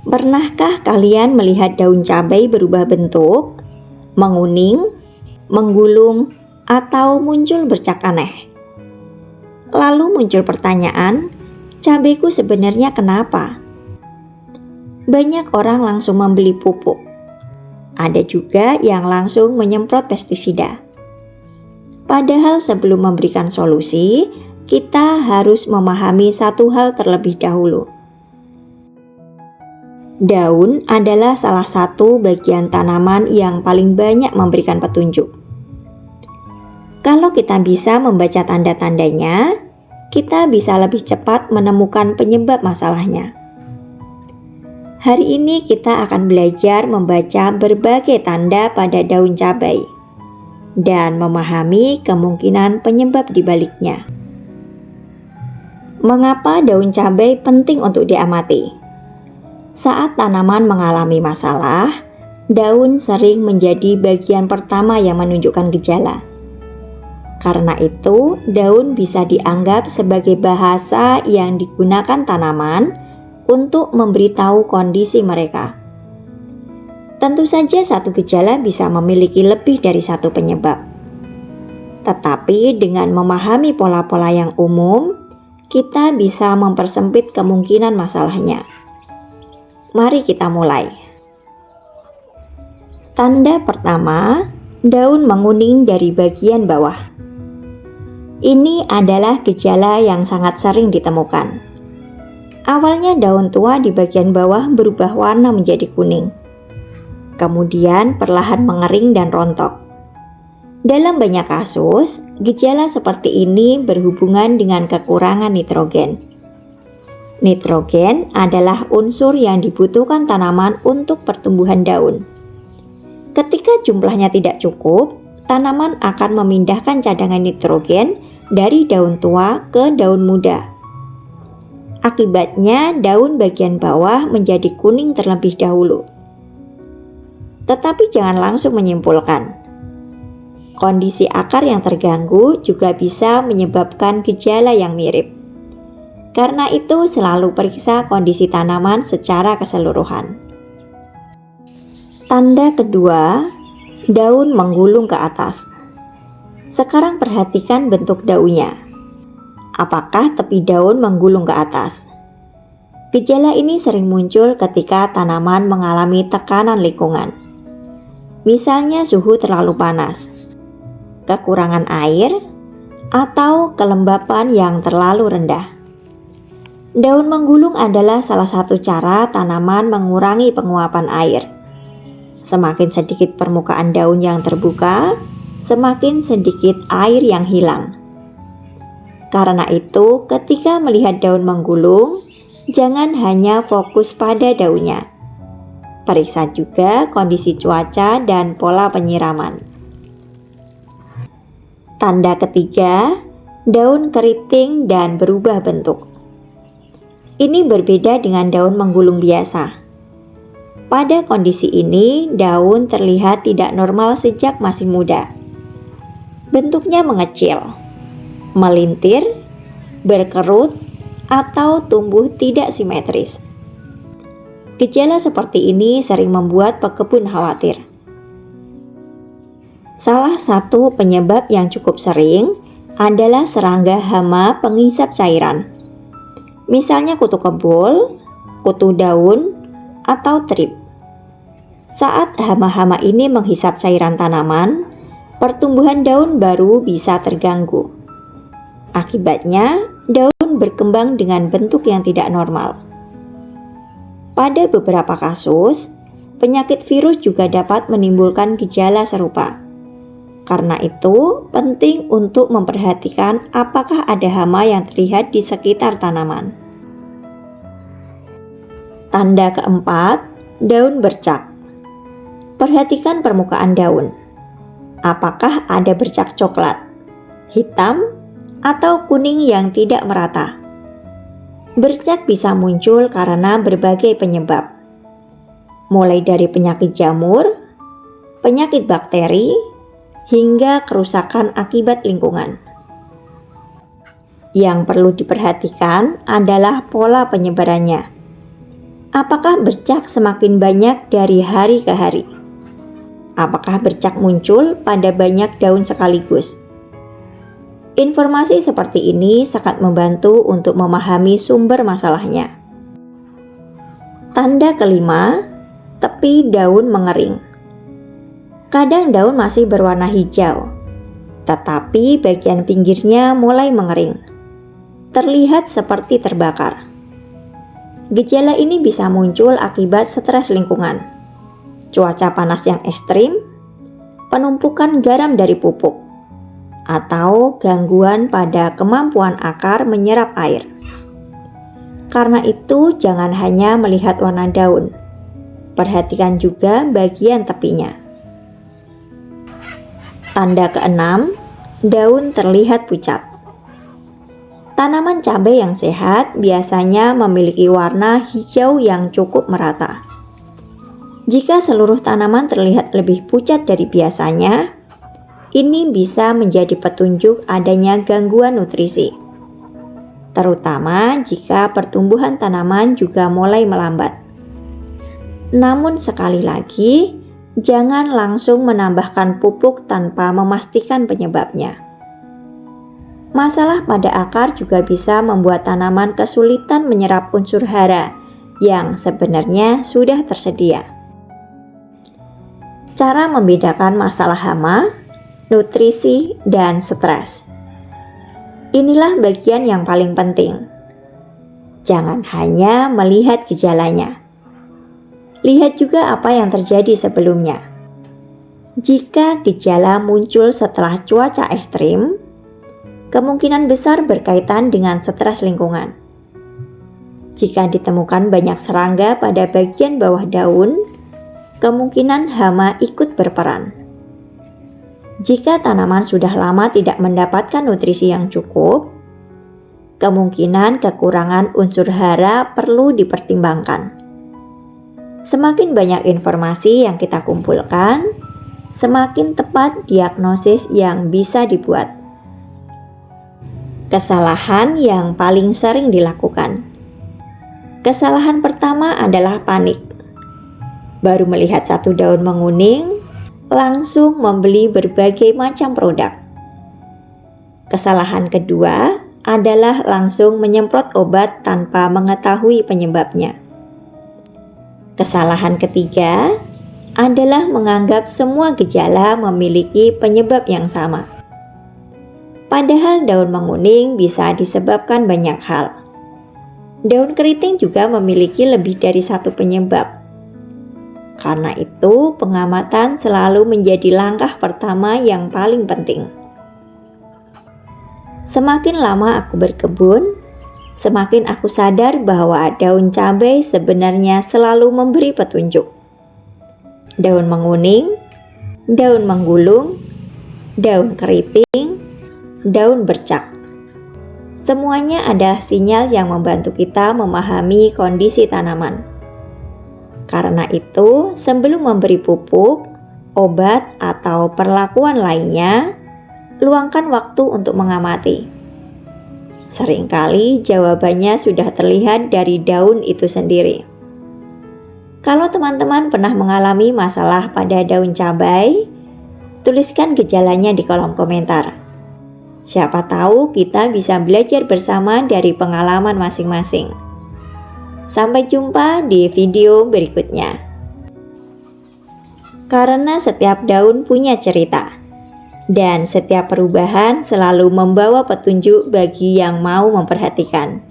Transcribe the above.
Pernahkah kalian melihat daun cabai berubah bentuk, menguning, menggulung, atau muncul bercak aneh? Lalu muncul pertanyaan, cabaiku sebenarnya kenapa? Banyak orang langsung membeli pupuk. Ada juga yang langsung menyemprot pestisida. Padahal sebelum memberikan solusi, kita harus memahami satu hal terlebih dahulu. Daun adalah salah satu bagian tanaman yang paling banyak memberikan petunjuk. Kalau kita bisa membaca tanda-tandanya, kita bisa lebih cepat menemukan penyebab masalahnya. Hari ini kita akan belajar membaca berbagai tanda pada daun cabai dan memahami kemungkinan penyebab di baliknya. Mengapa daun cabai penting untuk diamati? Saat tanaman mengalami masalah, daun sering menjadi bagian pertama yang menunjukkan gejala. Karena itu, daun bisa dianggap sebagai bahasa yang digunakan tanaman untuk memberitahu kondisi mereka. Tentu saja satu gejala bisa memiliki lebih dari satu penyebab. Tetapi dengan memahami pola-pola yang umum, kita bisa mempersempit kemungkinan masalahnya. Mari kita mulai. Tanda pertama, daun menguning dari bagian bawah. Ini adalah gejala yang sangat sering ditemukan. Awalnya daun tua di bagian bawah berubah warna menjadi kuning. Kemudian perlahan mengering dan rontok. Dalam banyak kasus, gejala seperti ini berhubungan dengan kekurangan nitrogen. Nitrogen adalah unsur yang dibutuhkan tanaman untuk pertumbuhan daun. Ketika jumlahnya tidak cukup, tanaman akan memindahkan cadangan nitrogen dari daun tua ke daun muda. Akibatnya, daun bagian bawah menjadi kuning terlebih dahulu. Tetapi jangan langsung menyimpulkan. Kondisi akar yang terganggu juga bisa menyebabkan gejala yang mirip. Karena itu, selalu periksa kondisi tanaman secara keseluruhan. Tanda kedua, daun menggulung ke atas. Sekarang perhatikan bentuk daunnya. Apakah tepi daun menggulung ke atas? Gejala ini sering muncul ketika tanaman mengalami tekanan lingkungan. Misalnya suhu terlalu panas, kekurangan air, atau kelembapan yang terlalu rendah. Daun menggulung adalah salah satu cara tanaman mengurangi penguapan air. Semakin sedikit permukaan daun yang terbuka, semakin sedikit air yang hilang. Karena itu, ketika melihat daun menggulung, jangan hanya fokus pada daunnya. Periksa juga kondisi cuaca dan pola penyiraman. Tanda ketiga, daun keriting dan berubah bentuk. Ini berbeda dengan daun menggulung biasa. Pada kondisi ini, daun terlihat tidak normal sejak masih muda. Bentuknya mengecil, melintir, berkerut, atau tumbuh tidak simetris. Gejala seperti ini sering membuat pekebun khawatir. Salah satu penyebab yang cukup sering adalah serangga hama penghisap cairan. Misalnya kutu kebul, kutu daun, atau trip. Saat hama-hama ini menghisap cairan tanaman, pertumbuhan daun baru bisa terganggu. Akibatnya, daun berkembang dengan bentuk yang tidak normal. Pada beberapa kasus, penyakit virus juga dapat menimbulkan gejala serupa. Karena itu, penting untuk memperhatikan apakah ada hama yang terlihat di sekitar tanaman. Tanda keempat, daun bercak. Perhatikan permukaan daun. Apakah ada bercak coklat, hitam, atau kuning yang tidak merata? Bercak bisa muncul karena berbagai penyebab, mulai dari penyakit jamur, penyakit bakteri, hingga kerusakan akibat lingkungan. Yang perlu diperhatikan adalah pola penyebarannya. Apakah bercak semakin banyak dari hari ke hari? Apakah bercak muncul pada banyak daun sekaligus? Informasi seperti ini sangat membantu untuk memahami sumber masalahnya. Tanda kelima, tepi daun mengering. Kadang daun masih berwarna hijau, tetapi bagian pinggirnya mulai mengering. Terlihat seperti terbakar. Gejala ini bisa muncul akibat stres lingkungan, cuaca panas yang ekstrim, penumpukan garam dari pupuk, atau gangguan pada kemampuan akar menyerap air. Karena itu, jangan hanya melihat warna daun, perhatikan juga bagian tepinya. Tanda keenam, daun terlihat pucat. Tanaman cabai yang sehat biasanya memiliki warna hijau yang cukup merata. Jika seluruh tanaman terlihat lebih pucat dari biasanya, ini bisa menjadi petunjuk adanya gangguan nutrisi, terutama jika pertumbuhan tanaman juga mulai melambat. Namun sekali lagi, jangan langsung menambahkan pupuk tanpa memastikan penyebabnya. Masalah pada akar juga bisa membuat tanaman kesulitan menyerap unsur hara yang sebenarnya sudah tersedia. Cara membedakan masalah hama, nutrisi, dan stres. Inilah bagian yang paling penting. Jangan hanya melihat gejalanya. Lihat juga apa yang terjadi sebelumnya. Jika gejala muncul setelah cuaca ekstrim, kemungkinan besar berkaitan dengan stres lingkungan. Jika ditemukan banyak serangga pada bagian bawah daun, kemungkinan hama ikut berperan. Jika tanaman sudah lama tidak mendapatkan nutrisi yang cukup, kemungkinan kekurangan unsur hara perlu dipertimbangkan. Semakin banyak informasi yang kita kumpulkan, semakin tepat diagnosis yang bisa dibuat. Kesalahan yang paling sering dilakukan. Kesalahan pertama adalah panik. Baru melihat satu daun menguning, langsung membeli berbagai macam produk. Kesalahan kedua adalah langsung menyemprot obat tanpa mengetahui penyebabnya. Kesalahan ketiga adalah menganggap semua gejala memiliki penyebab yang sama. Padahal daun menguning bisa disebabkan banyak hal. Daun keriting juga memiliki lebih dari satu penyebab. Karena itu, pengamatan selalu menjadi langkah pertama yang paling penting. Semakin lama aku berkebun, semakin aku sadar bahwa daun cabai sebenarnya selalu memberi petunjuk. Daun menguning, daun menggulung, daun keriting, daun bercak. Semuanya adalah sinyal yang membantu kita memahami kondisi tanaman. Karena itu, sebelum memberi pupuk, obat, atau perlakuan lainnya, luangkan waktu untuk mengamati. Seringkali jawabannya sudah terlihat dari daun itu sendiri. Kalau teman-teman pernah mengalami masalah pada daun cabai, tuliskan gejalanya di kolom komentar. Siapa tahu kita bisa belajar bersama dari pengalaman masing-masing. Sampai jumpa di video berikutnya. Karena setiap daun punya cerita, dan setiap perubahan selalu membawa petunjuk bagi yang mau memperhatikan.